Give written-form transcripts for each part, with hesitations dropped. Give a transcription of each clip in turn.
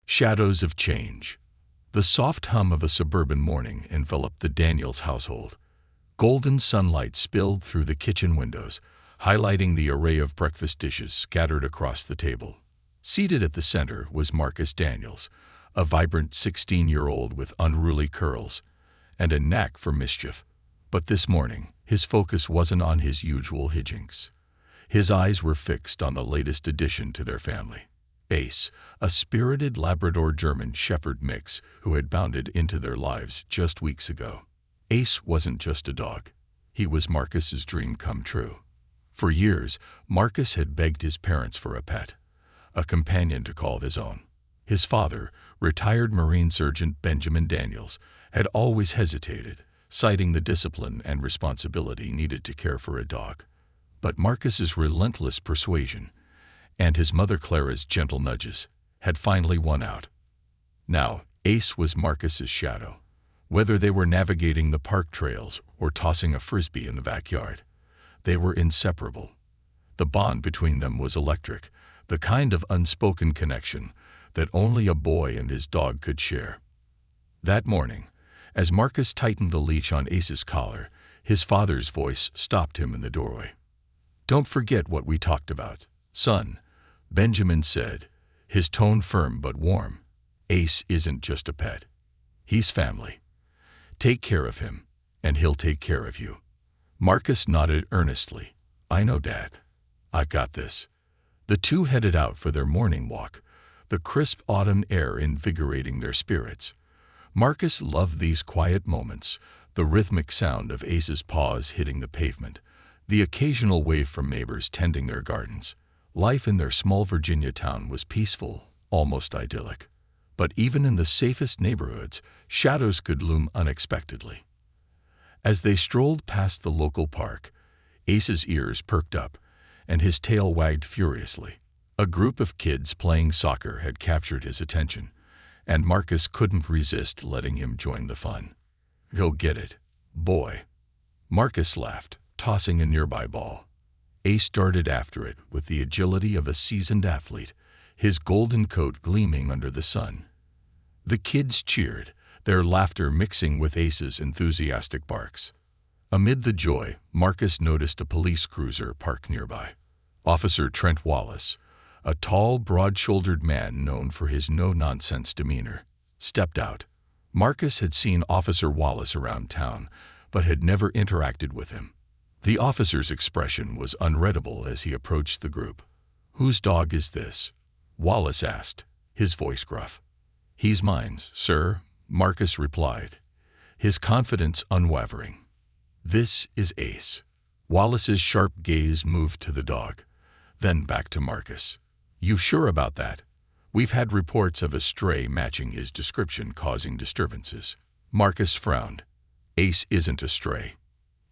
Shadows of change. The soft hum of a suburban morning enveloped the Daniels household. Golden sunlight spilled through the kitchen windows, highlighting the array of breakfast dishes scattered across the table. Seated at the center was Marcus Daniels, a vibrant 16-year-old with unruly curls and a knack for mischief. But this morning, his focus wasn't on his usual hijinks. His eyes were fixed on the latest addition to their family. Ace, a spirited Labrador German Shepherd mix who had bounded into their lives just weeks ago. Ace wasn't just a dog. He was Marcus's dream come true. For years, Marcus had begged his parents for a pet, a companion to call his own. His father, retired Marine Sergeant Benjamin Daniels, had always hesitated, citing the discipline and responsibility needed to care for a dog. But Marcus's relentless persuasion and his mother Clara's gentle nudges had finally won out. Now, Ace was Marcus's shadow. Whether they were navigating the park trails or tossing a frisbee in the backyard, they were inseparable. The bond between them was electric, the kind of unspoken connection that only a boy and his dog could share. That morning, as Marcus tightened the leash on Ace's collar, his father's voice stopped him in the doorway. "Don't forget what we talked about, son," Benjamin said, his tone firm but warm. "Ace isn't just a pet. He's family. Take care of him, and he'll take care of you." Marcus nodded earnestly. "I know, Dad. I got this." The two headed out for their morning walk, the crisp autumn air invigorating their spirits. Marcus loved these quiet moments, the rhythmic sound of Ace's paws hitting the pavement, the occasional wave from neighbors tending their gardens. Life in their small Virginia town was peaceful, almost idyllic. But even in the safest neighborhoods, shadows could loom unexpectedly. As they strolled past the local park, Ace's ears perked up, and his tail wagged furiously. A group of kids playing soccer had captured his attention, and Marcus couldn't resist letting him join the fun. "Go get it, boy." Marcus laughed, tossing a nearby ball. Ace darted after it with the agility of a seasoned athlete, his golden coat gleaming under the sun. The kids cheered, their laughter mixing with Ace's enthusiastic barks. Amid the joy, Marcus noticed a police cruiser parked nearby. Officer Trent Wallace, a tall, broad-shouldered man known for his no-nonsense demeanor, stepped out. Marcus had seen Officer Wallace around town, but had never interacted with him. The officer's expression was unreadable as he approached the group. "Whose dog is this?" Wallace asked, his voice gruff. "He's mine, sir," Marcus replied, his confidence unwavering. "This is Ace." Wallace's sharp gaze moved to the dog, then back to Marcus. "You sure about that? We've had reports of a stray matching his description causing disturbances." Marcus frowned. "Ace isn't a stray.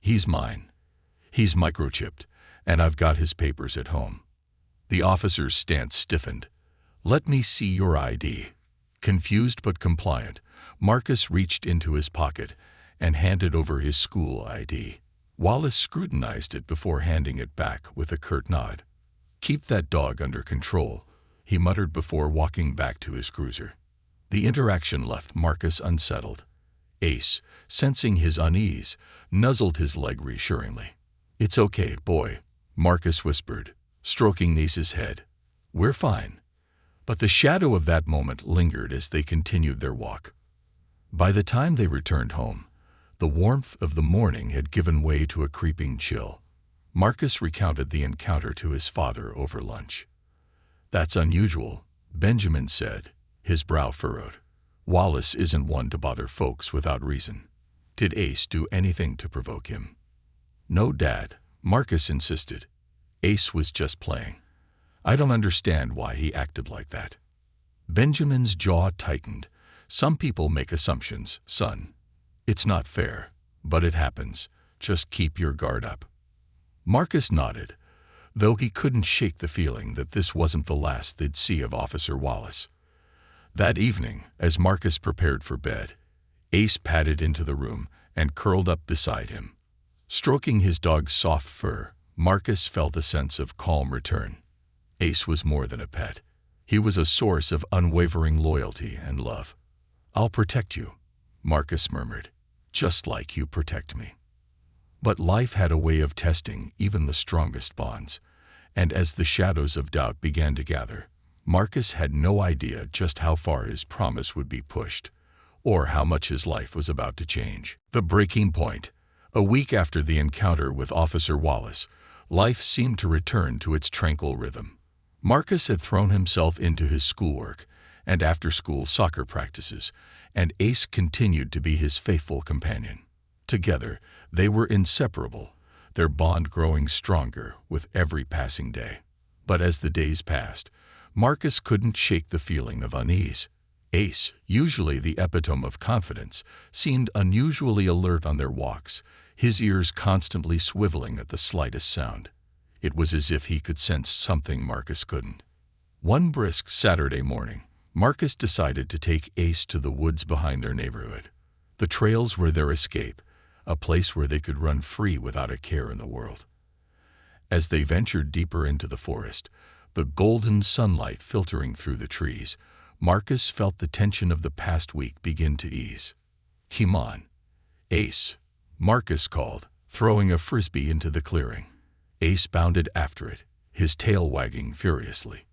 He's mine. He's microchipped, and I've got his papers at home." The officer's stance stiffened. "Let me see your ID." Confused but compliant, Marcus reached into his pocket and handed over his school ID. Wallace scrutinized it before handing it back with a curt nod. "Keep that dog under control," he muttered before walking back to his cruiser. The interaction left Marcus unsettled. Ace, sensing his unease, nuzzled his leg reassuringly. "It's okay, boy," Marcus whispered, stroking Ace's head. "We're fine." But the shadow of that moment lingered as they continued their walk. By the time they returned home, the warmth of the morning had given way to a creeping chill. Marcus recounted the encounter to his father over lunch. "That's unusual," Benjamin said, his brow furrowed. "Wallace isn't one to bother folks without reason. Did Ace do anything to provoke him?" "No, Dad," Marcus insisted. "Ace was just playing. I don't understand why he acted like that." Benjamin's jaw tightened. "Some people make assumptions, son. It's not fair, but it happens. Just keep your guard up." Marcus nodded, though he couldn't shake the feeling that this wasn't the last they'd see of Officer Wallace. That evening, as Marcus prepared for bed, Ace padded into the room and curled up beside him. Stroking his dog's soft fur, Marcus felt a sense of calm return. Ace was more than a pet. He was a source of unwavering loyalty and love. "I'll protect you," Marcus murmured, "just like you protect me." But life had a way of testing even the strongest bonds, and as the shadows of doubt began to gather, Marcus had no idea just how far his promise would be pushed, or how much his life was about to change. The breaking point. A week after the encounter with Officer Wallace, life seemed to return to its tranquil rhythm. Marcus had thrown himself into his schoolwork and after-school soccer practices, and Ace continued to be his faithful companion. Together, they were inseparable, their bond growing stronger with every passing day. But as the days passed, Marcus couldn't shake the feeling of unease. Ace, usually the epitome of confidence, seemed unusually alert on their walks, his ears constantly swiveling at the slightest sound. It was as if he could sense something Marcus couldn't. One brisk Saturday morning, Marcus decided to take Ace to the woods behind their neighborhood. The trails were their escape, a place where they could run free without a care in the world. As they ventured deeper into the forest, the golden sunlight filtering through the trees, Marcus felt the tension of the past week begin to ease. "Come on, Ace," Marcus called, throwing a frisbee into the clearing. Ace bounded after it, his tail wagging furiously.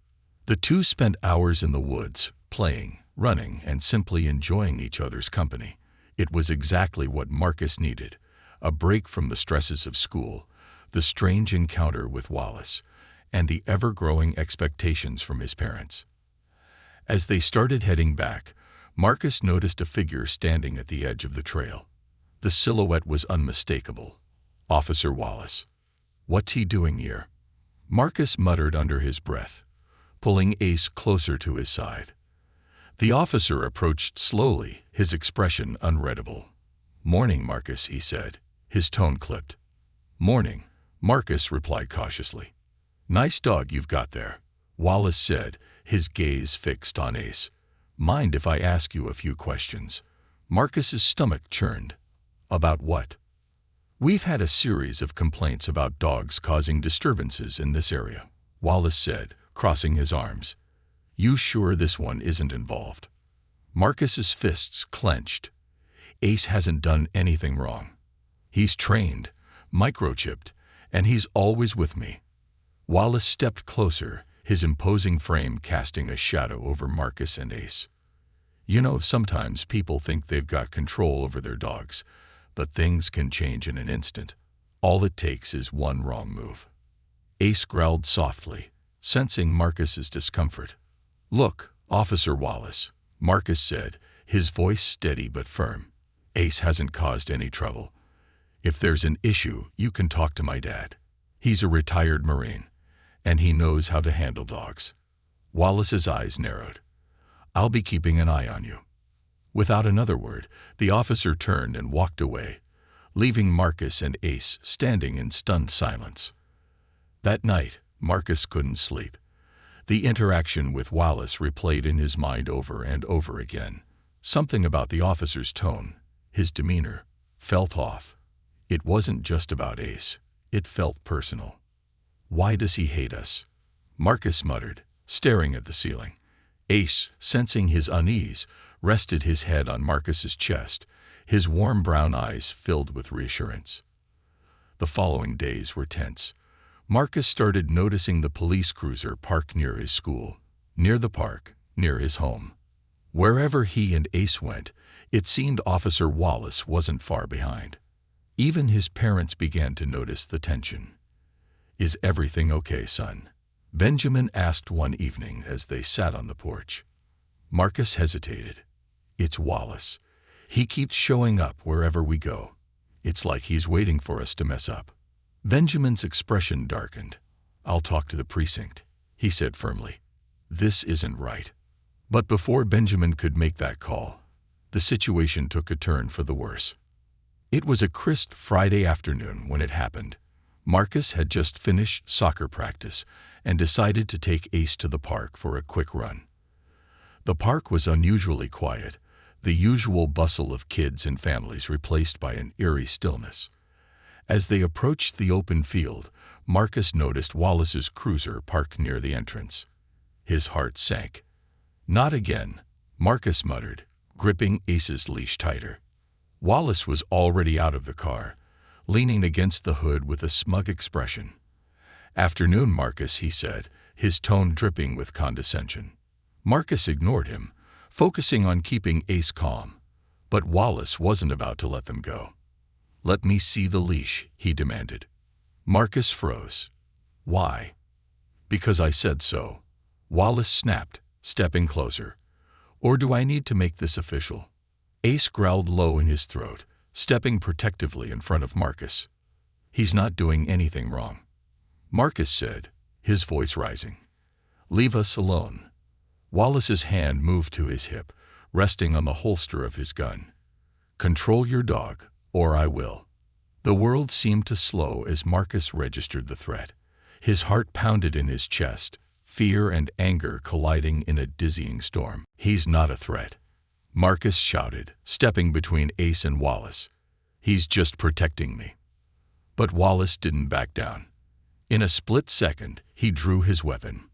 The two spent hours in the woods, playing, running, and simply enjoying each other's company. It was exactly what Marcus needed, a break from the stresses of school, the strange encounter with Wallace, and the ever-growing expectations from his parents. As they started heading back, Marcus noticed a figure standing at the edge of the trail. The silhouette was unmistakable. Officer Wallace. "What's he doing here?" Marcus muttered under his breath, pulling Ace closer to his side. The officer approached slowly, his expression unreadable. "Morning, Marcus," he said, his tone clipped. "Morning," Marcus replied cautiously. "Nice dog you've got there," Wallace said, his gaze fixed on Ace. "Mind if I ask you a few questions?" Marcus's stomach churned. "About what?" "We've had a series of complaints about dogs causing disturbances in this area," Wallace said, crossing his arms. "You sure this one isn't involved?" Marcus's fists clenched. "Ace hasn't done anything wrong. He's trained, microchipped, and he's always with me." Wallace stepped closer, his imposing frame casting a shadow over Marcus and Ace. "You know, sometimes people think they've got control over their dogs, but things can change in an instant. All it takes is one wrong move." Ace growled softly, sensing Marcus's discomfort. "Look, Officer Wallace," Marcus said, his voice steady but firm. "Ace hasn't caused any trouble. If there's an issue, you can talk to my dad. He's a retired Marine, and he knows how to handle dogs." Wallace's eyes narrowed. "I'll be keeping an eye on you." Without another word, the officer turned and walked away, leaving Marcus and Ace standing in stunned silence. That night, Marcus couldn't sleep. The interaction with Wallace replayed in his mind over and over again. Something about the officer's tone, his demeanor, felt off. It wasn't just about Ace. It felt personal. "Why does he hate us?" Marcus muttered, staring at the ceiling. Ace, sensing his unease, rested his head on Marcus's chest, his warm brown eyes filled with reassurance. The following days were tense. Marcus started noticing the police cruiser parked near his school, near the park, near his home. Wherever he and Ace went, it seemed Officer Wallace wasn't far behind. Even his parents began to notice the tension. "Is everything okay, son?" Benjamin asked one evening as they sat on the porch. Marcus hesitated. "It's Wallace. He keeps showing up wherever we go. It's like he's waiting for us to mess up." Benjamin's expression darkened. "I'll talk to the precinct," he said firmly. "This isn't right." But before Benjamin could make that call, the situation took a turn for the worse. It was a crisp Friday afternoon when it happened. Marcus had just finished soccer practice and decided to take Ace to the park for a quick run. The park was unusually quiet, the usual bustle of kids and families replaced by an eerie stillness. As they approached the open field, Marcus noticed Wallace's cruiser parked near the entrance. His heart sank. "Not again," Marcus muttered, gripping Ace's leash tighter. Wallace was already out of the car, leaning against the hood with a smug expression. "Afternoon, Marcus," he said, his tone dripping with condescension. Marcus ignored him, focusing on keeping Ace calm. But Wallace wasn't about to let them go. "Let me see the leash," he demanded. Marcus froze. "Why?" "Because I said so," Wallace snapped, stepping closer. "Or do I need to make this official?" Ace growled low in his throat, stepping protectively in front of Marcus. "He's not doing anything wrong," Marcus said, his voice rising. "Leave us alone." Wallace's hand moved to his hip, resting on the holster of his gun. "Control your dog, or I will." The world seemed to slow as Marcus registered the threat. His heart pounded in his chest, fear and anger colliding in a dizzying storm. "He's not a threat," Marcus shouted, stepping between Ace and Wallace. "He's just protecting me." But Wallace didn't back down. In a split second, he drew his weapon.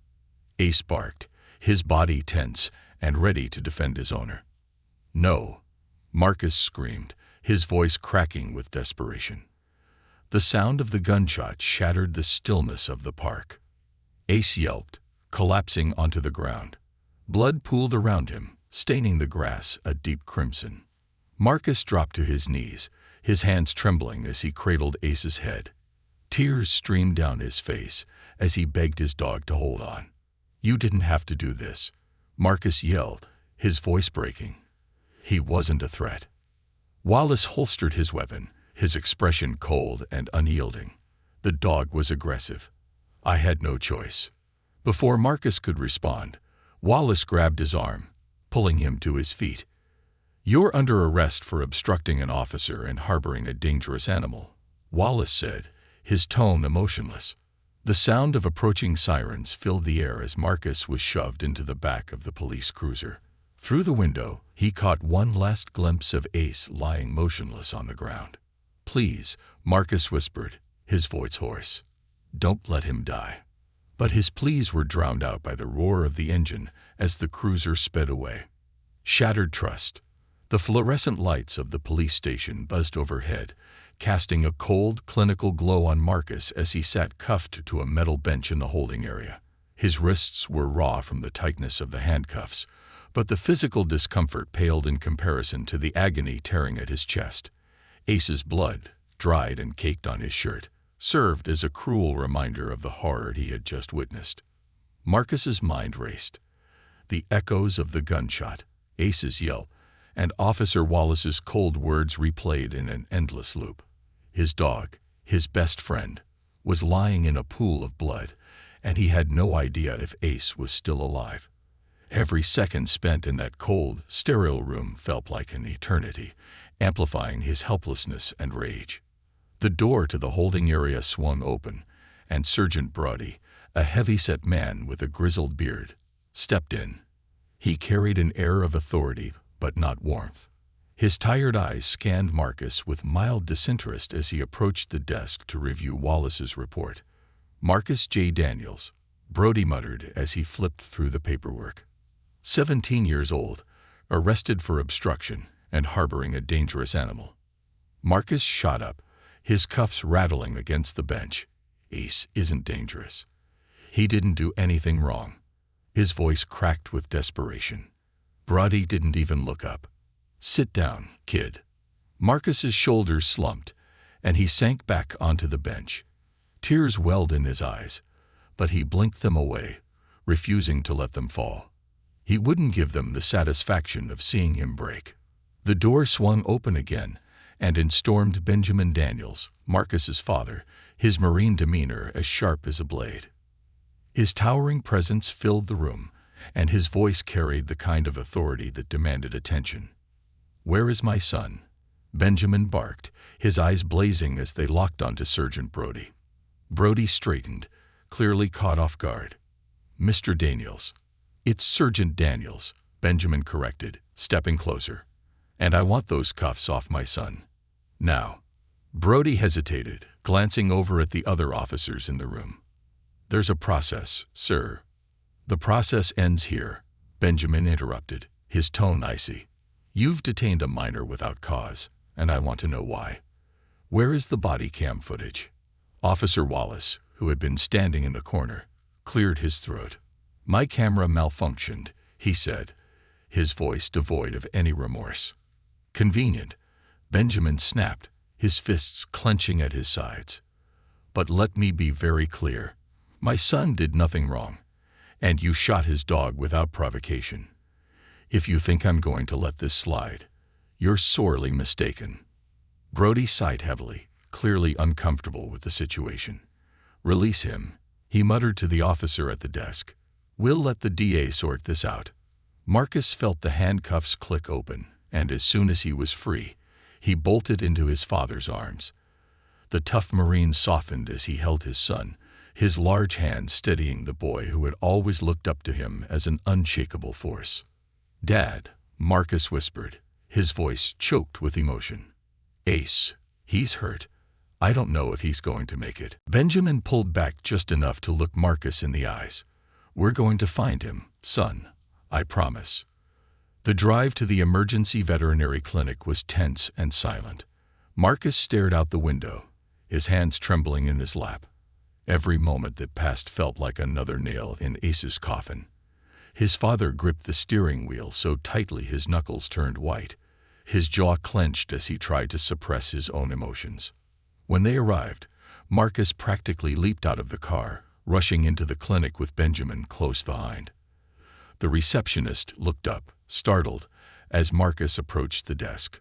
Ace barked, his body tense and ready to defend his owner. "No," Marcus screamed, his voice cracking with desperation. The sound of the gunshot shattered the stillness of the park. Ace yelped, collapsing onto the ground. Blood pooled around him, staining the grass a deep crimson. Marcus dropped to his knees, his hands trembling as he cradled Ace's head. Tears streamed down his face as he begged his dog to hold on. "You didn't have to do this," Marcus yelled, his voice breaking. He wasn't a threat. Wallace holstered his weapon, his expression cold and unyielding. The dog was aggressive. I had no choice. Before Marcus could respond, Wallace grabbed his arm, pulling him to his feet. "You're under arrest for obstructing an officer and harboring a dangerous animal," Wallace said, his tone emotionless. The sound of approaching sirens filled the air as Marcus was shoved into the back of the police cruiser. Through the window, he caught one last glimpse of Ace lying motionless on the ground. "Please," Marcus whispered, his voice hoarse. "Don't let him die." But his pleas were drowned out by the roar of the engine as the cruiser sped away. Shattered trust. The fluorescent lights of the police station buzzed overhead, casting a cold, clinical glow on Marcus as he sat cuffed to a metal bench in the holding area. His wrists were raw from the tightness of the handcuffs, but the physical discomfort paled in comparison to the agony tearing at his chest. Ace's blood, dried and caked on his shirt, served as a cruel reminder of the horror he had just witnessed. Marcus's mind raced. The echoes of the gunshot, Ace's yelp, and Officer Wallace's cold words replayed in an endless loop. His dog, his best friend, was lying in a pool of blood, and he had no idea if Ace was still alive. Every second spent in that cold, sterile room felt like an eternity, amplifying his helplessness and rage. The door to the holding area swung open, and Sergeant Brody, a heavy-set man with a grizzled beard, stepped in. He carried an air of authority, but not warmth. His tired eyes scanned Marcus with mild disinterest as he approached the desk to review Wallace's report. "Marcus J. Daniels," Brody muttered as he flipped through the paperwork. 17 years old, arrested for obstruction and harboring a dangerous animal. Marcus shot up, his cuffs rattling against the bench. "Ace isn't dangerous. He didn't do anything wrong." His voice cracked with desperation. Brody didn't even look up. "Sit down, kid." Marcus's shoulders slumped, and he sank back onto the bench. Tears welled in his eyes, but he blinked them away, refusing to let them fall. He wouldn't give them the satisfaction of seeing him break. The door swung open again, and in stormed Benjamin Daniels, Marcus's father, his Marine demeanor as sharp as a blade. His towering presence filled the room, and his voice carried the kind of authority that demanded attention. "Where is my son?" Benjamin barked, his eyes blazing as they locked onto Sergeant Brody. Brody straightened, clearly caught off guard. "Mr. Daniels." "It's Sergeant Daniels," Benjamin corrected, stepping closer. "And I want those cuffs off my son. Now." Brody hesitated, glancing over at the other officers in the room. "There's a process, sir." "The process ends here," Benjamin interrupted, his tone icy. "You've detained a minor without cause, and I want to know why. Where is the body cam footage?" Officer Wallace, who had been standing in the corner, cleared his throat. "My camera malfunctioned," he said, his voice devoid of any remorse. "Convenient," Benjamin snapped, his fists clenching at his sides. "But let me be very clear. My son did nothing wrong, and you shot his dog without provocation. If you think I'm going to let this slide, you're sorely mistaken." Brody sighed heavily, clearly uncomfortable with the situation. "Release him," he muttered to the officer at the desk. "We'll let the DA sort this out." Marcus felt the handcuffs click open, and as soon as he was free, he bolted into his father's arms. The tough Marine softened as he held his son, his large hand steadying the boy who had always looked up to him as an unshakable force. "Dad," Marcus whispered, his voice choked with emotion. "Ace, he's hurt. I don't know if he's going to make it." Benjamin pulled back just enough to look Marcus in the eyes. "We're going to find him, son. I promise." The drive to the emergency veterinary clinic was tense and silent. Marcus stared out the window, his hands trembling in his lap. Every moment that passed felt like another nail in Ace's coffin. His father gripped the steering wheel so tightly his knuckles turned white. His jaw clenched as he tried to suppress his own emotions. When they arrived, Marcus practically leaped out of the car, rushing into the clinic with Benjamin close behind. The receptionist looked up, startled, as Marcus approached the desk.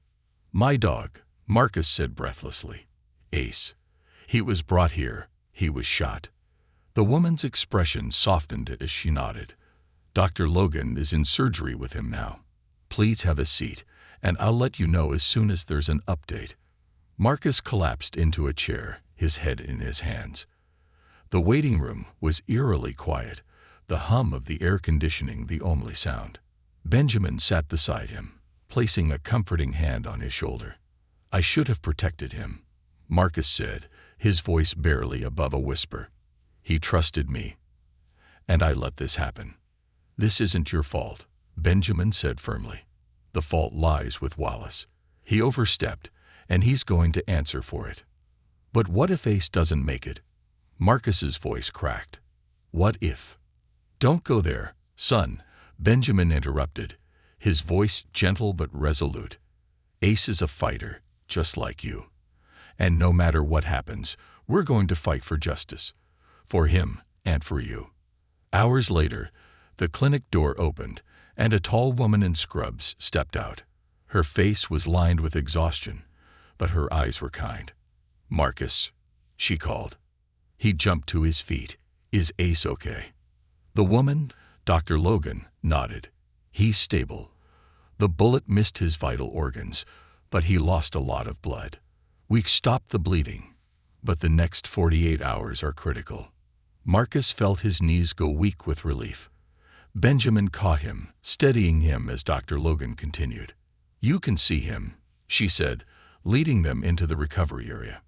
"My dog," Marcus said breathlessly. "Ace. He was brought here. He was shot." The woman's expression softened as she nodded. "Dr. Logan is in surgery with him now. Please have a seat, and I'll let you know as soon as there's an update." Marcus collapsed into a chair, his head in his hands. The waiting room was eerily quiet, the hum of the air conditioning the only sound. Benjamin sat beside him, placing a comforting hand on his shoulder. "I should have protected him," Marcus said, his voice barely above a whisper. "He trusted me, and I let this happen." "This isn't your fault," Benjamin said firmly. "The fault lies with Wallace. He overstepped, and he's going to answer for it." "But what if Ace doesn't make it?" Marcus's voice cracked. "What if?" "Don't go there, son," Benjamin interrupted, his voice gentle but resolute. "Ace is a fighter, just like you. And no matter what happens, we're going to fight for justice. For him and for you." Hours later, the clinic door opened, and a tall woman in scrubs stepped out. Her face was lined with exhaustion, but her eyes were kind. "Marcus," she called. He jumped to his feet. "Is Ace okay?" The woman, Dr. Logan, nodded. "He's stable. The bullet missed his vital organs, but he lost a lot of blood. We stopped the bleeding, but the next 48 hours are critical." Marcus felt his knees go weak with relief. Benjamin caught him, steadying him as Dr. Logan continued. "You can see him," she said, leading them into the recovery area.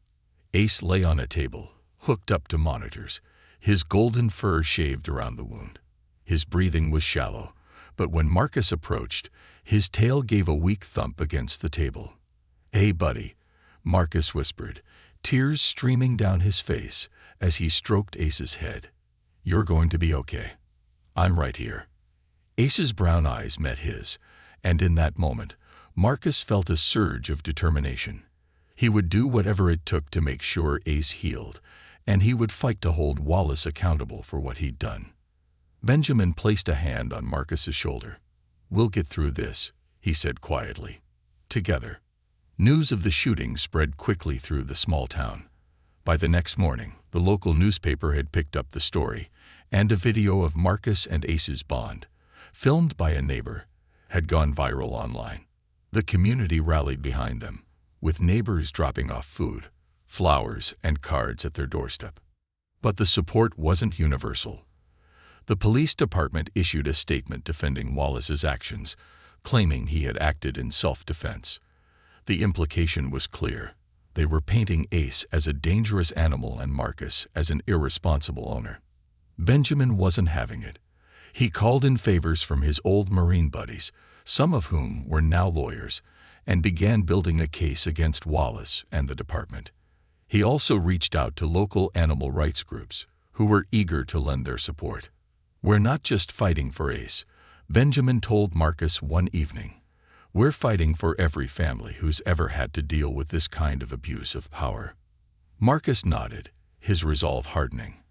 Ace lay on a table, hooked up to monitors, his golden fur shaved around the wound. His breathing was shallow, but when Marcus approached, his tail gave a weak thump against the table. "Hey, buddy," Marcus whispered, tears streaming down his face as he stroked Ace's head. "You're going to be okay. I'm right here." Ace's brown eyes met his, and in that moment, Marcus felt a surge of determination. He would do whatever it took to make sure Ace healed, and he would fight to hold Wallace accountable for what he'd done. Benjamin placed a hand on Marcus's shoulder. "We'll get through this," he said quietly. "Together." News of the shooting spread quickly through the small town. By the next morning, the local newspaper had picked up the story, and a video of Marcus and Ace's bond, filmed by a neighbor, had gone viral online. The community rallied behind them, with neighbors dropping off food, flowers, and cards at their doorstep. But the support wasn't universal. The police department issued a statement defending Wallace's actions, claiming he had acted in self-defense. The implication was clear. They were painting Ace as a dangerous animal and Marcus as an irresponsible owner. Benjamin wasn't having it. He called in favors from his old Marine buddies, some of whom were now lawyers, and began building a case against Wallace and the department. He also reached out to local animal rights groups, who were eager to lend their support. "We're not just fighting for Ace," Benjamin told Marcus one evening. "We're fighting for every family who's ever had to deal with this kind of abuse of power." Marcus nodded, his resolve hardening.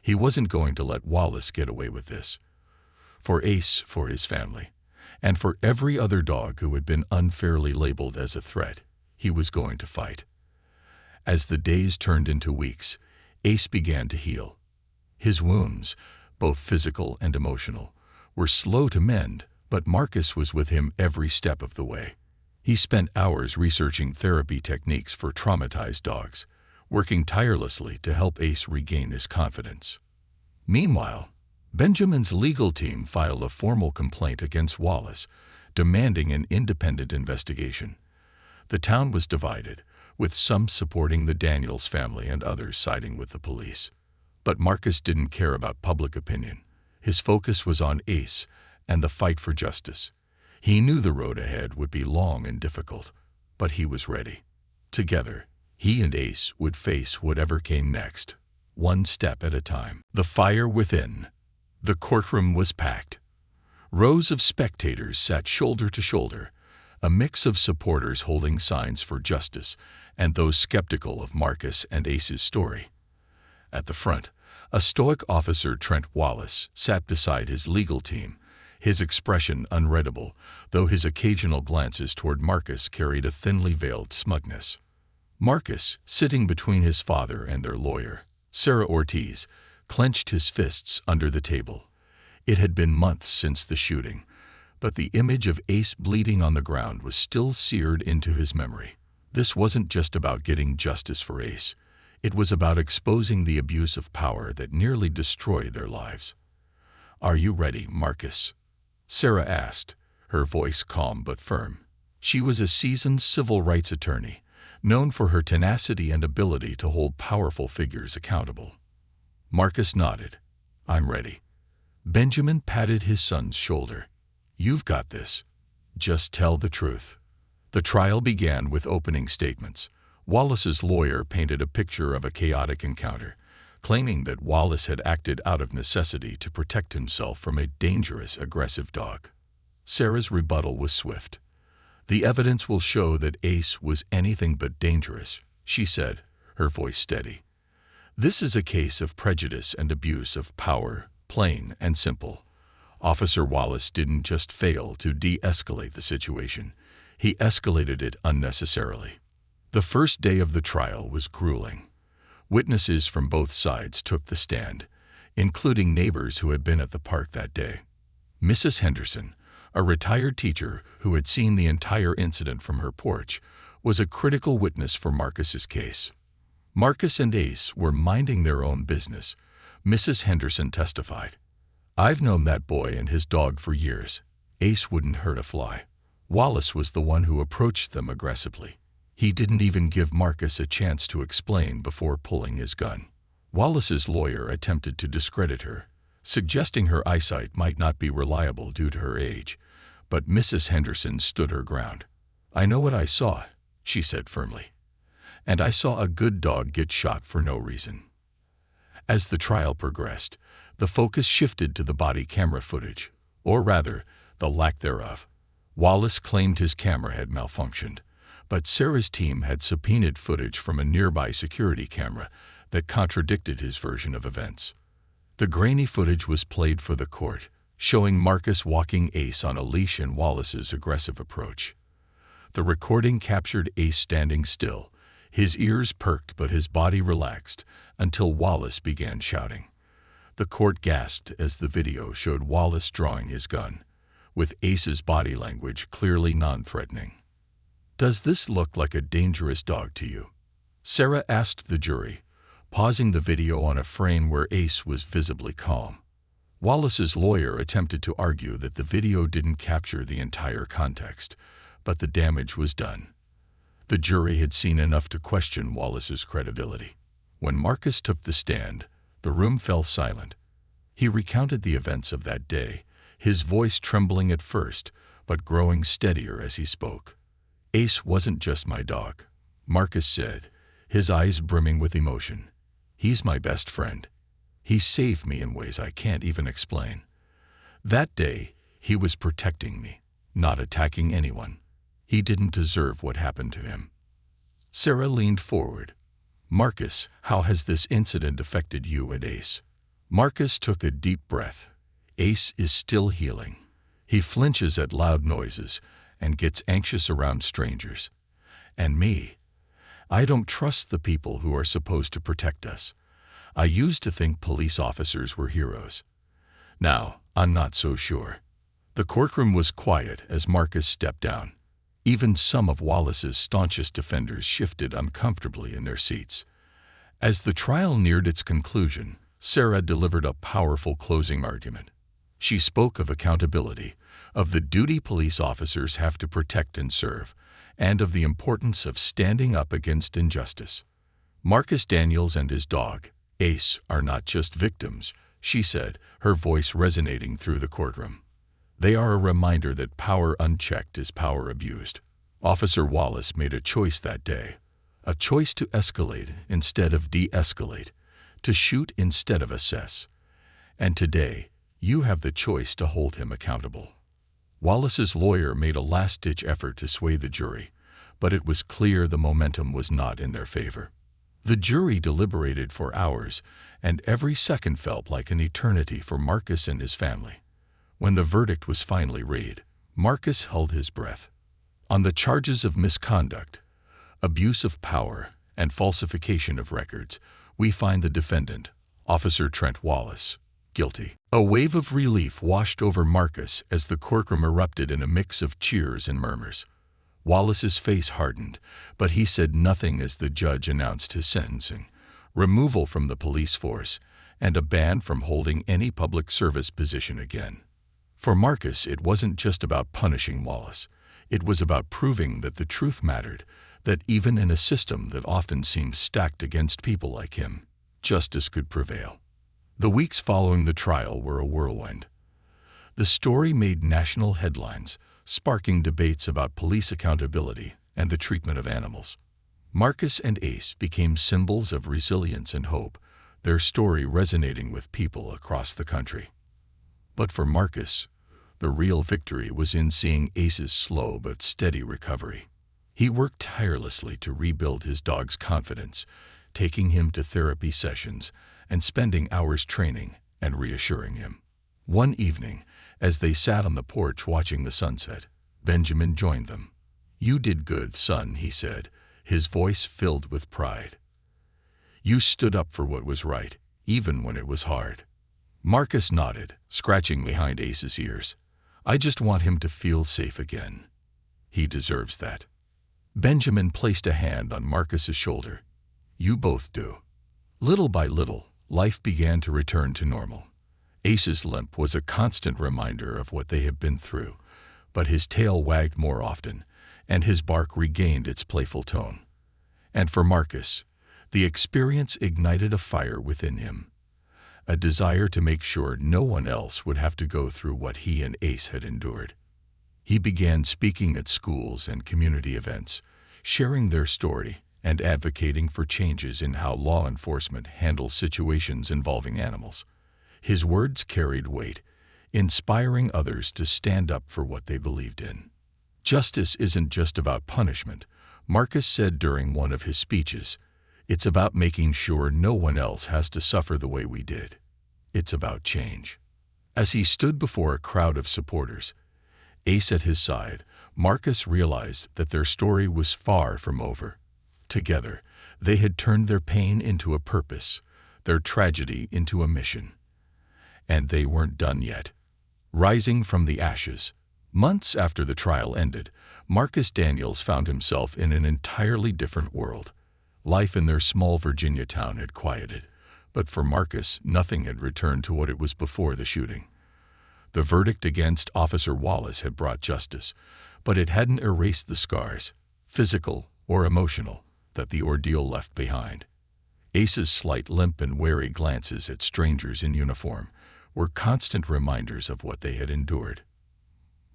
He wasn't going to let Wallace get away with this. For Ace, for his family, and for every other dog who had been unfairly labeled as a threat, he was going to fight. As the days turned into weeks, Ace began to heal. His wounds, both physical and emotional, were slow to mend, but Marcus was with him every step of the way. He spent hours researching therapy techniques for traumatized dogs, working tirelessly to help Ace regain his confidence. Meanwhile, Benjamin's legal team filed a formal complaint against Wallace, demanding an independent investigation. The town was divided, with some supporting the Daniels family and others siding with the police. But Marcus didn't care about public opinion. His focus was on Ace and the fight for justice. He knew the road ahead would be long and difficult, but he was ready. Together, he and Ace would face whatever came next, one step at a time. The fire within. The courtroom was packed. Rows of spectators sat shoulder to shoulder, a mix of supporters holding signs for justice and those skeptical of Marcus and Ace's story. At the front, a stoic officer, Trent Wallace, sat beside his legal team, his expression unreadable, though his occasional glances toward Marcus carried a thinly veiled smugness. Marcus, sitting between his father and their lawyer, Sarah Ortiz, clenched his fists under the table. It had been months since the shooting, but the image of Ace bleeding on the ground was still seared into his memory. This wasn't just about getting justice for Ace. It was about exposing the abuse of power that nearly destroyed their lives. "Are you ready, Marcus?" Sarah asked, her voice calm but firm. She was a seasoned civil rights attorney, known for her tenacity and ability to hold powerful figures accountable. Marcus nodded. "I'm ready." Benjamin patted his son's shoulder. "You've got this. Just tell the truth." The trial began with opening statements. Wallace's lawyer painted a picture of a chaotic encounter, claiming that Wallace had acted out of necessity to protect himself from a dangerous, aggressive dog. Sarah's rebuttal was swift. "The evidence will show that Ace was anything but dangerous," she said, her voice steady. "This is a case of prejudice and abuse of power, plain and simple." Officer Wallace didn't just fail to de-escalate the situation. He escalated it unnecessarily. The first day of the trial was grueling. Witnesses from both sides took the stand, including neighbors who had been at the park that day. Mrs. Henderson, a retired teacher who had seen the entire incident from her porch, was a critical witness for Marcus's case. Marcus and Ace were minding their own business. Mrs. Henderson testified. "I've known that boy and his dog for years. Ace wouldn't hurt a fly. Wallace was the one who approached them aggressively. He didn't even give Marcus a chance to explain before pulling his gun." Wallace's lawyer attempted to discredit her, suggesting her eyesight might not be reliable due to her age, but Mrs. Henderson stood her ground. "I know what I saw," she said firmly. "And I saw a good dog get shot for no reason." As the trial progressed, the focus shifted to the body camera footage, or rather, the lack thereof. Wallace claimed his camera had malfunctioned, but Sarah's team had subpoenaed footage from a nearby security camera that contradicted his version of events. The grainy footage was played for the court, showing Marcus walking Ace on a leash and Wallace's aggressive approach. The recording captured Ace standing still, his ears perked but his body relaxed, until Wallace began shouting. The court gasped as the video showed Wallace drawing his gun, with Ace's body language clearly non-threatening. "Does this look like a dangerous dog to you?" Sarah asked the jury, pausing the video on a frame where Ace was visibly calm. Wallace's lawyer attempted to argue that the video didn't capture the entire context, but the damage was done. The jury had seen enough to question Wallace's credibility. When Marcus took the stand, the room fell silent. He recounted the events of that day, his voice trembling at first, but growing steadier as he spoke. "Ace wasn't just my dog," Marcus said, his eyes brimming with emotion. "He's my best friend. He saved me in ways I can't even explain. That day, he was protecting me, not attacking anyone. He didn't deserve what happened to him." Sarah leaned forward. "Marcus, how has this incident affected you and Ace?" Marcus took a deep breath. Ace is still healing. He flinches at loud noises and gets anxious around strangers. And me, I don't trust the people who are supposed to protect us. I used to think police officers were heroes. Now, I'm not so sure. The courtroom was quiet as Marcus stepped down. Even some of Wallace's staunchest defenders shifted uncomfortably in their seats. As the trial neared its conclusion, Sarah delivered a powerful closing argument. She spoke of accountability, of the duty police officers have to protect and serve, and of the importance of standing up against injustice. "Marcus Daniels and his dog, Ace, are not just victims," she said, her voice resonating through the courtroom. "They are a reminder that power unchecked is power abused." Officer Wallace made a choice that day, a choice to escalate instead of de-escalate, to shoot instead of assess. And today, you have the choice to hold him accountable. Wallace's lawyer made a last-ditch effort to sway the jury, but it was clear the momentum was not in their favor. The jury deliberated for hours, and every second felt like an eternity for Marcus and his family. When the verdict was finally read, Marcus held his breath. On the charges of misconduct, abuse of power, and falsification of records, we find the defendant, Officer Trent Wallace, guilty. A wave of relief washed over Marcus as the courtroom erupted in a mix of cheers and murmurs. Wallace's face hardened, but he said nothing as the judge announced his sentencing, removal from the police force, and a ban from holding any public service position again. For Marcus, it wasn't just about punishing Wallace. It was about proving that the truth mattered, that even in a system that often seems stacked against people like him, justice could prevail. The weeks following the trial were a whirlwind. The story made national headlines, sparking debates about police accountability and the treatment of animals. Marcus and Ace became symbols of resilience and hope, their story resonating with people across the country. But for Marcus, the real victory was in seeing Ace's slow but steady recovery. He worked tirelessly to rebuild his dog's confidence, taking him to therapy sessions and spending hours training and reassuring him. One evening, as they sat on the porch watching the sunset, Benjamin joined them. "You did good, son," he said, his voice filled with pride. "You stood up for what was right, even when it was hard." Marcus nodded, scratching behind Ace's ears. "I just want him to feel safe again. He deserves that." Benjamin placed a hand on Marcus's shoulder. "You both do." Little by little, life began to return to normal. Ace's limp was a constant reminder of what they had been through, but his tail wagged more often, and his bark regained its playful tone. And for Marcus, the experience ignited a fire within him, a desire to make sure no one else would have to go through what he and Ace had endured. He began speaking at schools and community events, sharing their story and advocating for changes in how law enforcement handles situations involving animals. His words carried weight, inspiring others to stand up for what they believed in. "Justice isn't just about punishment," Marcus said during one of his speeches. "It's about making sure no one else has to suffer the way we did. It's about change." As he stood before a crowd of supporters, Ace at his side, Marcus realized that their story was far from over. Together, they had turned their pain into a purpose, their tragedy into a mission. And they weren't done yet. Rising from the ashes, months after the trial ended, Marcus Daniels found himself in an entirely different world. Life in their small Virginia town had quieted, but for Marcus, nothing had returned to what it was before the shooting. The verdict against Officer Wallace had brought justice, but it hadn't erased the scars, physical or emotional, that the ordeal left behind. Ace's slight limp and wary glances at strangers in uniform, were constant reminders of what they had endured.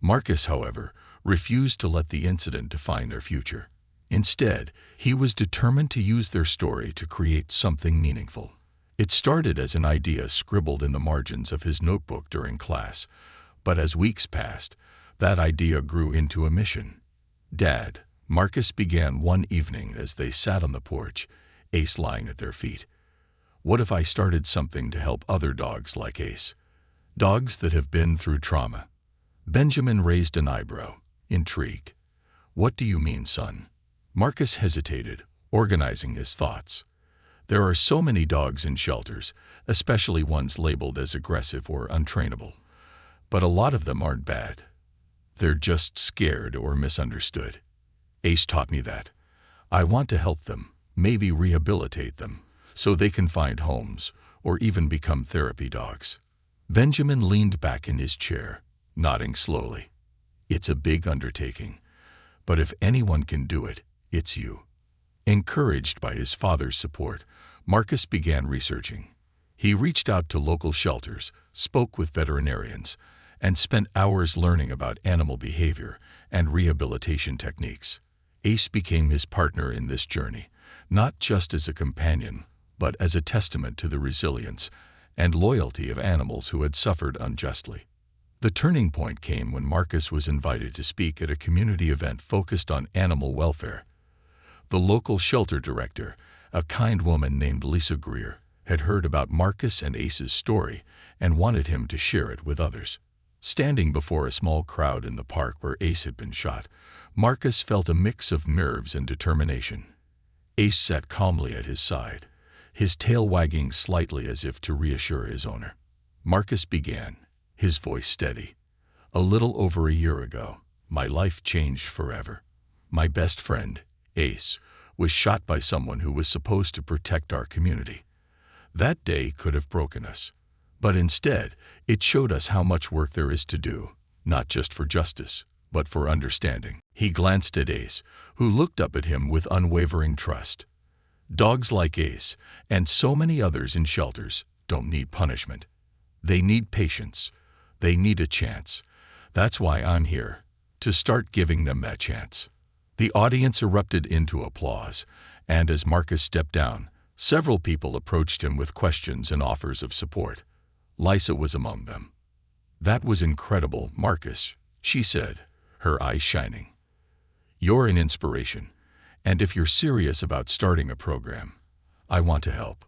Marcus, however, refused to let the incident define their future. Instead, he was determined to use their story to create something meaningful. It started as an idea scribbled in the margins of his notebook during class, but as weeks passed, that idea grew into a mission. "Dad," Marcus began one evening as they sat on the porch, Ace lying at their feet. "What if I started something to help other dogs like Ace? Dogs that have been through trauma." Benjamin raised an eyebrow, intrigued. "What do you mean, son?" Marcus hesitated, organizing his thoughts. "There are so many dogs in shelters, especially ones labeled as aggressive or untrainable. But a lot of them aren't bad. They're just scared or misunderstood. Ace taught me that. I want to help them, maybe rehabilitate them, so they can find homes or even become therapy dogs." Benjamin leaned back in his chair, nodding slowly. "It's a big undertaking, but if anyone can do it, it's you." Encouraged by his father's support, Marcus began researching. He reached out to local shelters, spoke with veterinarians, and spent hours learning about animal behavior and rehabilitation techniques. Ace became his partner in this journey, not just as a companion, but as a testament to the resilience and loyalty of animals who had suffered unjustly. The turning point came when Marcus was invited to speak at a community event focused on animal welfare. The local shelter director, a kind woman named Lisa Greer, had heard about Marcus and Ace's story and wanted him to share it with others. Standing before a small crowd in the park where Ace had been shot, Marcus felt a mix of nerves and determination. Ace sat calmly at his side, his tail wagging slightly as if to reassure his owner. Marcus began, his voice steady. "A little over a year ago, my life changed forever. My best friend, Ace, was shot by someone who was supposed to protect our community. That day could have broken us, but instead, it showed us how much work there is to do, not just for justice, but for understanding." He glanced at Ace, who looked up at him with unwavering trust. "Dogs like Ace, and so many others in shelters, don't need punishment. They need patience. They need a chance. That's why I'm here, to start giving them that chance." The audience erupted into applause, and as Marcus stepped down, several people approached him with questions and offers of support. Lisa was among them. "That was incredible, Marcus," she said, her eyes shining. "You're an inspiration, and if you're serious about starting a program, I want to help."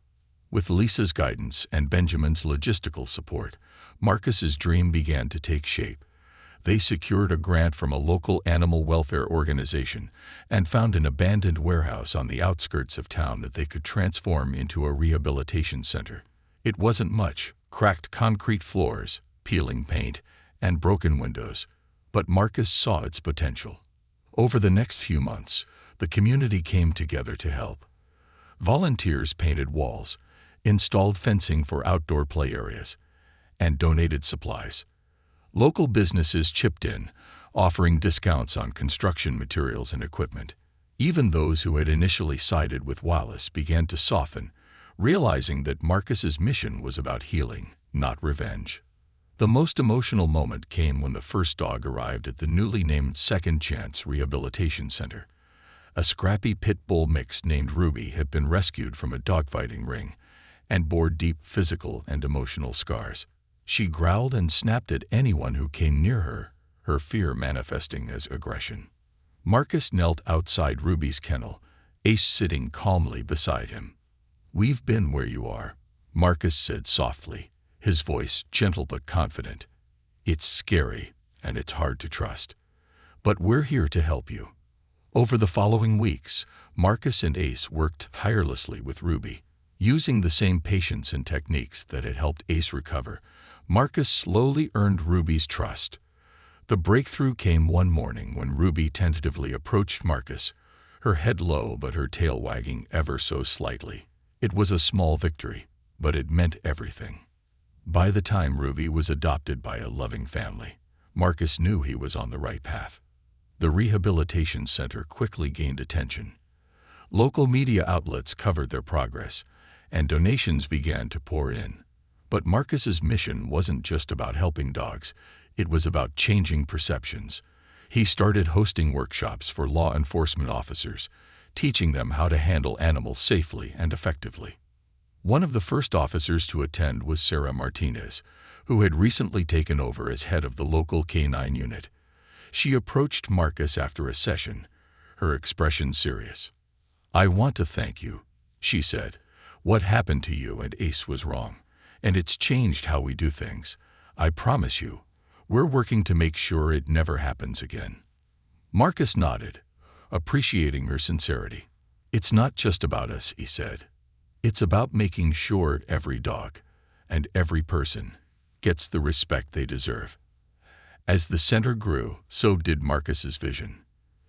With Lisa's guidance and Benjamin's logistical support, Marcus's dream began to take shape. They secured a grant from a local animal welfare organization and found an abandoned warehouse on the outskirts of town that they could transform into a rehabilitation center. It wasn't much, cracked concrete floors, peeling paint, and broken windows, but Marcus saw its potential. Over the next few months, the community came together to help. Volunteers painted walls, installed fencing for outdoor play areas, and donated supplies. Local businesses chipped in, offering discounts on construction materials and equipment. Even those who had initially sided with Wallace began to soften, realizing that Marcus's mission was about healing, not revenge. The most emotional moment came when the first dog arrived at the newly named Second Chance Rehabilitation Center. A scrappy pit bull mix named Ruby had been rescued from a dogfighting ring and bore deep physical and emotional scars. She growled and snapped at anyone who came near her, her fear manifesting as aggression. Marcus knelt outside Ruby's kennel, Ace sitting calmly beside him. "We've been where you are," Marcus said softly, his voice gentle but confident. "It's scary, and it's hard to trust. But we're here to help you." Over the following weeks, Marcus and Ace worked tirelessly with Ruby. Using the same patience and techniques that had helped Ace recover, Marcus slowly earned Ruby's trust. The breakthrough came one morning when Ruby tentatively approached Marcus, her head low but her tail wagging ever so slightly. It was a small victory, but it meant everything. By the time Ruby was adopted by a loving family, Marcus knew he was on the right path. The rehabilitation center quickly gained attention. Local media outlets covered their progress, and donations began to pour in. But Marcus's mission wasn't just about helping dogs, it was about changing perceptions. He started hosting workshops for law enforcement officers, teaching them how to handle animals safely and effectively. One of the first officers to attend was Sarah Martinez, who had recently taken over as head of the local K-9 unit. She approached Marcus after a session, her expression serious. "I want to thank you," she said. "What happened to you and Ace was wrong, and it's changed how we do things. I promise you, we're working to make sure it never happens again." Marcus nodded, appreciating her sincerity. "It's not just about us," he said. "It's about making sure every dog and every person gets the respect they deserve." As the center grew, so did Marcus's vision.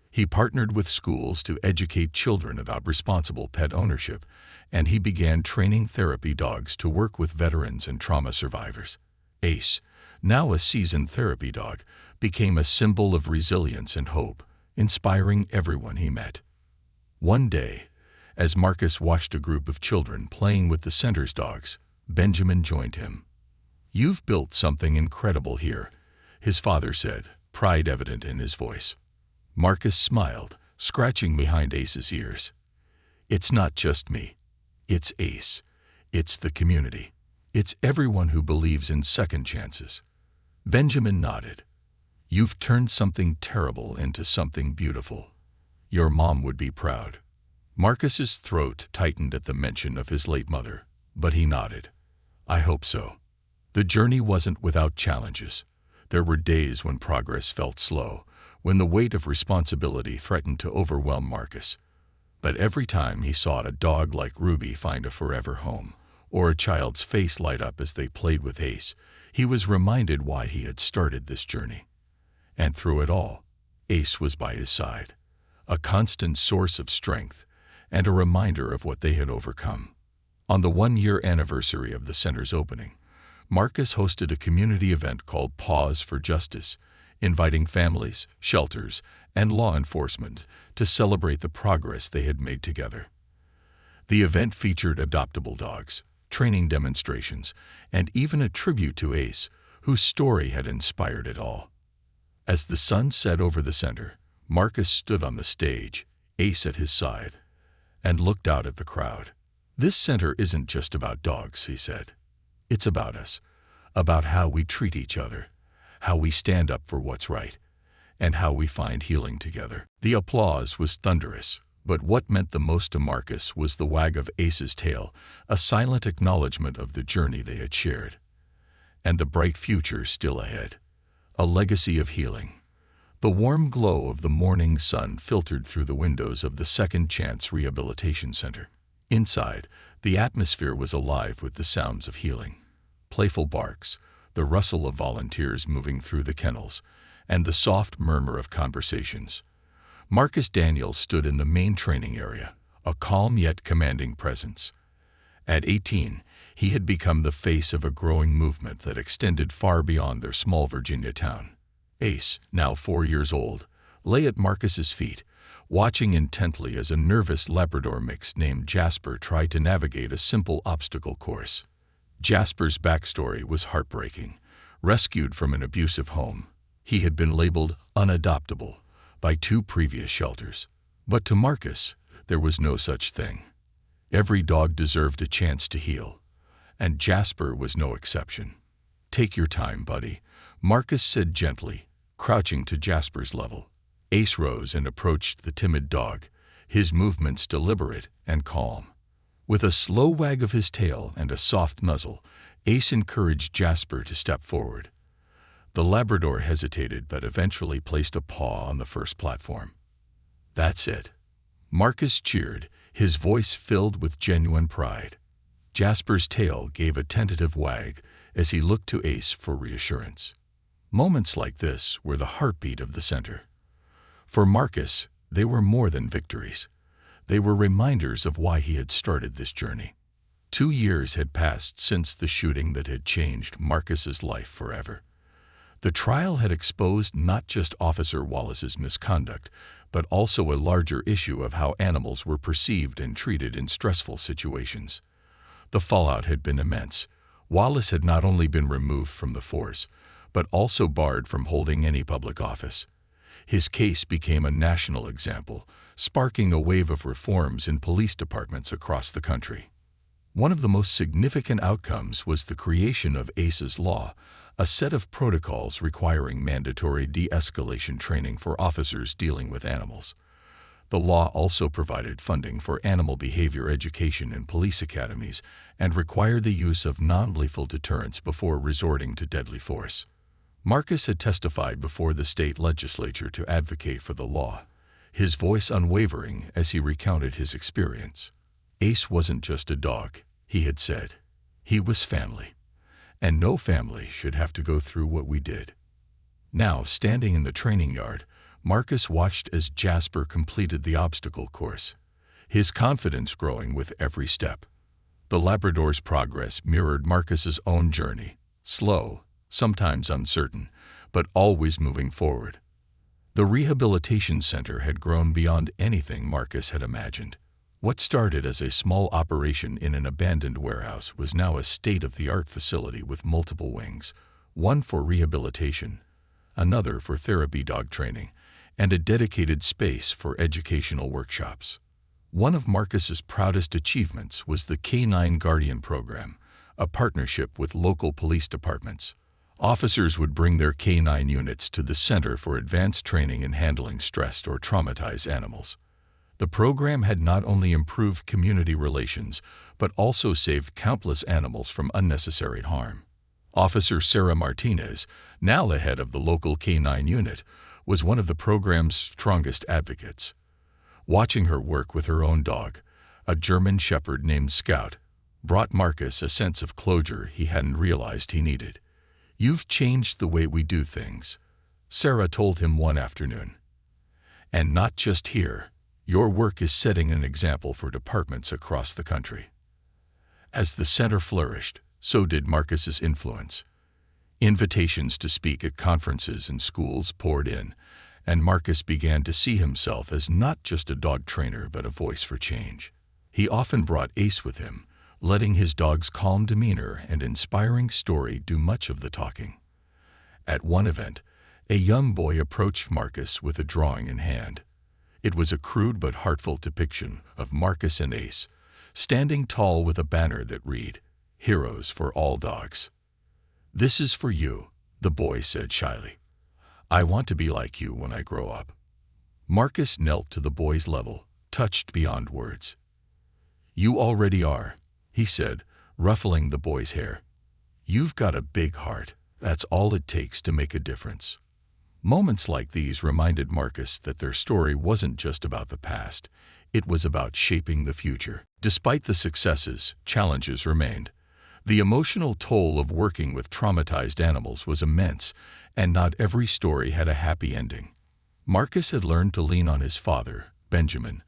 He partnered with schools to educate children about responsible pet ownership, and he began training therapy dogs to work with veterans and trauma survivors. Ace, now a seasoned therapy dog, became a symbol of resilience and hope, inspiring everyone he met. One day, as Marcus watched a group of children playing with the center's dogs, Benjamin joined him. "You've built something incredible here," his father said, pride evident in his voice. Marcus smiled, scratching behind Ace's ears. "It's not just me. It's Ace. It's the community. It's everyone who believes in second chances." Benjamin nodded. "You've turned something terrible into something beautiful. Your mom would be proud." Marcus's throat tightened at the mention of his late mother, but he nodded. "I hope so." The journey wasn't without challenges. There were days when progress felt slow, when the weight of responsibility threatened to overwhelm Marcus. But every time he saw a dog like Ruby find a forever home, or a child's face light up as they played with Ace, he was reminded why he had started this journey. And through it all, Ace was by his side, a constant source of strength and a reminder of what they had overcome. On the one-year anniversary of the center's opening, Marcus hosted a community event called Paws for Justice, inviting families, shelters, and law enforcement to celebrate the progress they had made together. The event featured adoptable dogs, training demonstrations, and even a tribute to Ace, whose story had inspired it all. As the sun set over the center, Marcus stood on the stage, Ace at his side, and looked out at the crowd. "This center isn't just about dogs," he said. "It's about us, about how we treat each other, how we stand up for what's right, and how we find healing together." The applause was thunderous, but what meant the most to Marcus was the wag of Ace's tail, a silent acknowledgement of the journey they had shared. And the bright future still ahead, a legacy of healing. The warm glow of the morning sun filtered through the windows of the Second Chance Rehabilitation Center. Inside, the atmosphere was alive with the sounds of healing. Playful barks, the rustle of volunteers moving through the kennels, and the soft murmur of conversations. Marcus Daniels stood in the main training area, a calm yet commanding presence. At 18, he had become the face of a growing movement that extended far beyond their small Virginia town. Ace, now 4 years old, lay at Marcus's feet, watching intently as a nervous Labrador mix named Jasper tried to navigate a simple obstacle course. Jasper's backstory was heartbreaking. Rescued from an abusive home, he had been labeled unadoptable by 2 previous shelters. But to Marcus, there was no such thing. Every dog deserved a chance to heal, and Jasper was no exception. "Take your time, buddy," Marcus said gently, crouching to Jasper's level. Ace rose and approached the timid dog, his movements deliberate and calm. With a slow wag of his tail and a soft nuzzle, Ace encouraged Jasper to step forward. The Labrador hesitated but eventually placed a paw on the first platform. "That's it." Marcus cheered, his voice filled with genuine pride. Jasper's tail gave a tentative wag as he looked to Ace for reassurance. Moments like this were the heartbeat of the center. For Marcus, they were more than victories. They were reminders of why he had started this journey. 2 years had passed since the shooting that had changed Marcus's life forever. The trial had exposed not just Officer Wallace's misconduct, but also a larger issue of how animals were perceived and treated in stressful situations. The fallout had been immense. Wallace had not only been removed from the force, but also barred from holding any public office. His case became a national example, sparking a wave of reforms in police departments across the country. One of the most significant outcomes was the creation of ACE's Law, a set of protocols requiring mandatory de-escalation training for officers dealing with animals. The law also provided funding for animal behavior education in police academies and required the use of non-lethal deterrence before resorting to deadly force. Marcus had testified before the state legislature to advocate for the law, his voice unwavering as he recounted his experience. Ace wasn't just a dog, he had said. He was family, and no family should have to go through what we did. Now, standing in the training yard, Marcus watched as Jasper completed the obstacle course, his confidence growing with every step. The Labrador's progress mirrored Marcus's own journey, slow, sometimes uncertain, but always moving forward. The rehabilitation center had grown beyond anything Marcus had imagined. What started as a small operation in an abandoned warehouse was now a state-of-the-art facility with multiple wings, one for rehabilitation, another for therapy dog training, and a dedicated space for educational workshops. One of Marcus's proudest achievements was the K9 Guardian program, a partnership with local police departments. Officers would bring their K9 units to the center for advanced training in handling stressed or traumatized animals. The program had not only improved community relations, but also saved countless animals from unnecessary harm. Officer Sarah Martinez, now the head of the local K9 unit, was one of the program's strongest advocates. Watching her work with her own dog, a German Shepherd named Scout, brought Marcus a sense of closure he hadn't realized he needed. "You've changed the way we do things," Sarah told him one afternoon. "And not just here. Your work is setting an example for departments across the country." As the center flourished, so did Marcus's influence. Invitations to speak at conferences and schools poured in, and Marcus began to see himself as not just a dog trainer but a voice for change. He often brought Ace with him, letting his dog's calm demeanor and inspiring story do much of the talking. At one event, a young boy approached Marcus with a drawing in hand. It was a crude but heartfelt depiction of Marcus and Ace, standing tall with a banner that read, "Heroes for all dogs." "This is for you," the boy said shyly. "I want to be like you when I grow up." Marcus knelt to the boy's level, touched beyond words. "You already are," he said, ruffling the boy's hair. "You've got a big heart. That's all it takes to make a difference." Moments like these reminded Marcus that their story wasn't just about the past, it was about shaping the future. Despite the successes, challenges remained. The emotional toll of working with traumatized animals was immense, and not every story had a happy ending. Marcus had learned to lean on his father, Benjamin,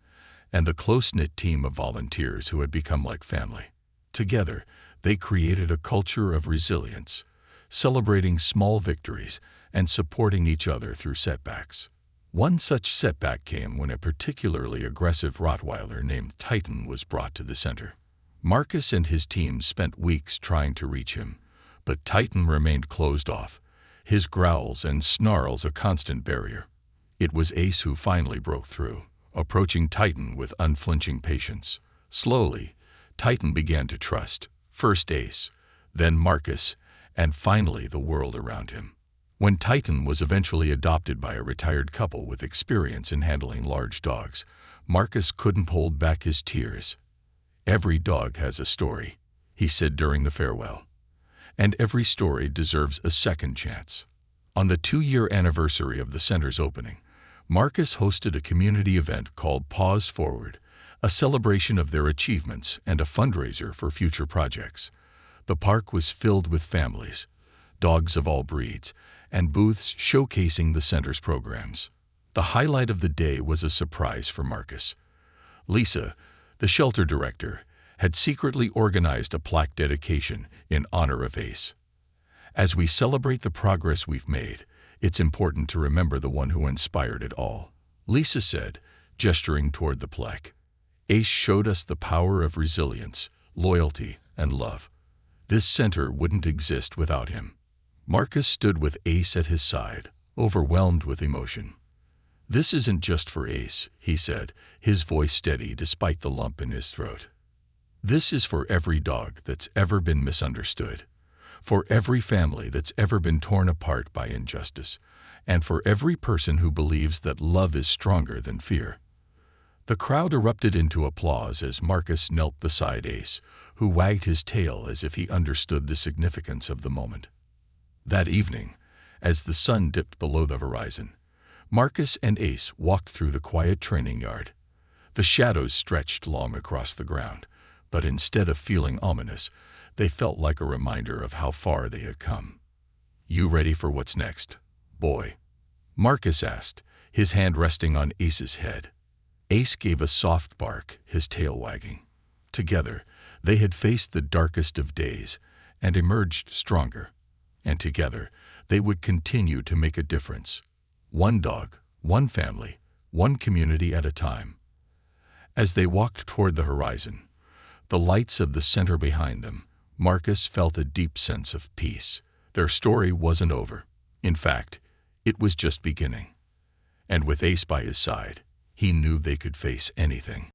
and the close-knit team of volunteers who had become like family. Together, they created a culture of resilience, celebrating small victories and supporting each other through setbacks. One such setback came when a particularly aggressive Rottweiler named Titan was brought to the center. Marcus and his team spent weeks trying to reach him, but Titan remained closed off, his growls and snarls a constant barrier. It was Ace who finally broke through, approaching Titan with unflinching patience. Slowly, Titan began to trust, first Ace, then Marcus, and finally the world around him. When Titan was eventually adopted by a retired couple with experience in handling large dogs, Marcus couldn't hold back his tears. "Every dog has a story," he said during the farewell, "and every story deserves a second chance." On the 2-year anniversary of the center's opening, Marcus hosted a community event called Paws Forward, a celebration of their achievements and a fundraiser for future projects. The park was filled with families, dogs of all breeds, and booths showcasing the center's programs. The highlight of the day was a surprise for Marcus. Lisa, the shelter director, had secretly organized a plaque dedication in honor of Ace. "As we celebrate the progress we've made, it's important to remember the one who inspired it all," Lisa said, gesturing toward the plaque. "Ace showed us the power of resilience, loyalty, and love. This center wouldn't exist without him. Marcus stood with Ace at his side, overwhelmed with emotion. "This isn't just for Ace," he said, his voice steady despite the lump in his throat. "This is for every dog that's ever been misunderstood, for every family that's ever been torn apart by injustice, and for every person who believes that love is stronger than fear." The crowd erupted into applause as Marcus knelt beside Ace, who wagged his tail as if he understood the significance of the moment. That evening, as the sun dipped below the horizon, Marcus and Ace walked through the quiet training yard. The shadows stretched long across the ground, but instead of feeling ominous, they felt like a reminder of how far they had come. "You ready for what's next, boy?" Marcus asked, his hand resting on Ace's head. Ace gave a soft bark, his tail wagging. Together, they had faced the darkest of days and emerged stronger. And together, they would continue to make a difference. One dog, one family, one community at a time. As they walked toward the horizon, the lights of the center behind them, Marcus felt a deep sense of peace. Their story wasn't over. In fact, it was just beginning. And with Ace by his side, he knew they could face anything.